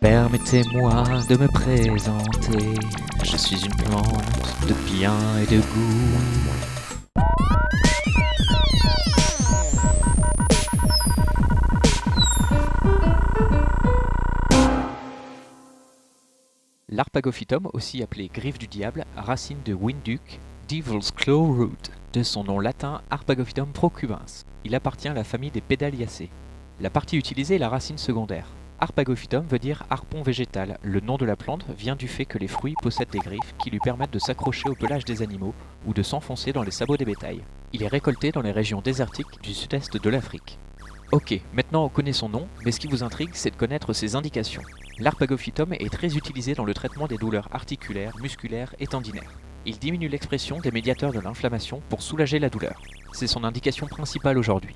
Permettez-moi de me présenter, je suis une plante de bien et de goût. L'Harpagophytum, aussi appelé griffe du diable, racine de Winduc, Devil's Claw Root, de son nom latin Harpagophytum procubans. Il appartient à la famille des Pédaliaceae. La partie utilisée est la racine secondaire. Harpagophytum veut dire harpon végétal. Le nom de la plante vient du fait que les fruits possèdent des griffes qui lui permettent de s'accrocher au pelage des animaux ou de s'enfoncer dans les sabots des bétails. Il est récolté dans les régions désertiques du sud-est de l'Afrique. Ok, maintenant on connaît son nom, mais ce qui vous intrigue, c'est de connaître ses indications. L'Harpagophytum est très utilisé dans le traitement des douleurs articulaires, musculaires et tendinaires. Il diminue l'expression des médiateurs de l'inflammation pour soulager la douleur. C'est son indication principale aujourd'hui.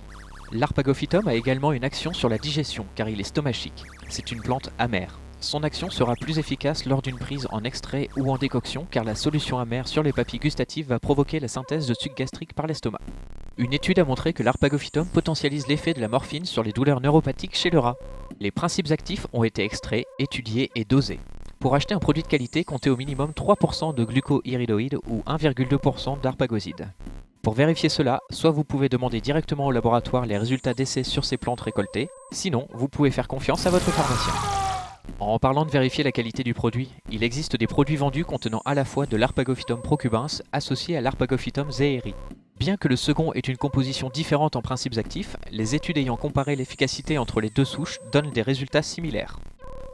L'Harpagophytum a également une action sur la digestion car il est stomachique. C'est une plante amère. Son action sera plus efficace lors d'une prise en extrait ou en décoction car la solution amère sur les papilles gustatives va provoquer la synthèse de suc gastrique par l'estomac. Une étude a montré que l'Harpagophytum potentialise l'effet de la morphine sur les douleurs neuropathiques chez le rat. Les principes actifs ont été extraits, étudiés et dosés. Pour acheter un produit de qualité, comptez au minimum 3% de glucoïridoïdes ou 1,2% d'harpagoside. Pour vérifier cela, soit vous pouvez demander directement au laboratoire les résultats d'essais sur ces plantes récoltées, sinon vous pouvez faire confiance à votre pharmacien. En parlant de vérifier la qualité du produit, il existe des produits vendus contenant à la fois de l'Harpagophytum procubans associé à l'Harpagophytum zeheri. Bien que le second ait une composition différente en principes actifs, les études ayant comparé l'efficacité entre les deux souches donnent des résultats similaires.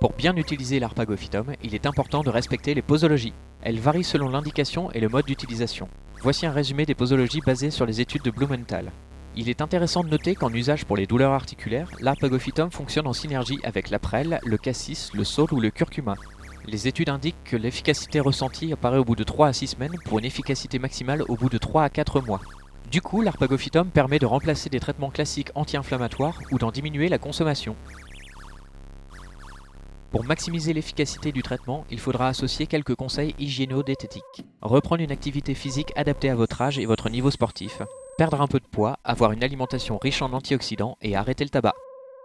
Pour bien utiliser l'Harpagophytum, il est important de respecter les posologies. Elles varient selon l'indication et le mode d'utilisation. Voici un résumé des posologies basées sur les études de Blumenthal. Il est intéressant de noter qu'en usage pour les douleurs articulaires, l'Harpagophytum fonctionne en synergie avec la prêle, le cassis, le saule ou le curcuma. Les études indiquent que l'efficacité ressentie apparaît au bout de 3 à 6 semaines pour une efficacité maximale au bout de 3 à 4 mois. Du coup, l'Harpagophytum permet de remplacer des traitements classiques anti-inflammatoires ou d'en diminuer la consommation. Pour maximiser l'efficacité du traitement, il faudra associer quelques conseils hygiéno-diététiques. Reprendre une activité physique adaptée à votre âge et votre niveau sportif, perdre un peu de poids, avoir une alimentation riche en antioxydants et arrêter le tabac.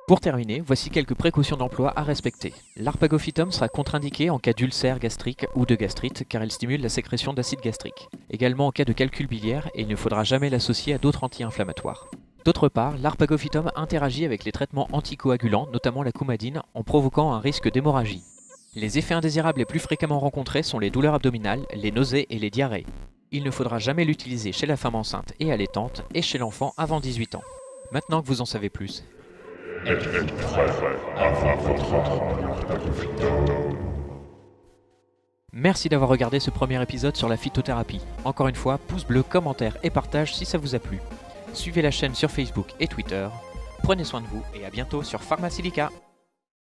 Pour terminer, voici quelques précautions d'emploi à respecter. L'Harpagophytum sera contre-indiqué en cas d'ulcère gastrique ou de gastrite car il stimule la sécrétion d'acide gastrique. Également en cas de calcul biliaire et il ne faudra jamais l'associer à d'autres anti-inflammatoires. D'autre part, l'Harpagophytum interagit avec les traitements anticoagulants, notamment la coumadine, en provoquant un risque d'hémorragie. Les effets indésirables les plus fréquemment rencontrés sont les douleurs abdominales, les nausées et les diarrhées. Il ne faudra jamais l'utiliser chez la femme enceinte et allaitante et chez l'enfant avant 18 ans. Maintenant que vous en savez plus, Êtes-vous prêt à avoir votre Harpagophytum? merci d'avoir regardé ce premier épisode sur la phytothérapie. Encore une fois, pouce bleu, commentaire et partage si ça vous a plu. Suivez la chaîne sur Facebook et Twitter. Prenez soin de vous et à bientôt sur Pharmasilica.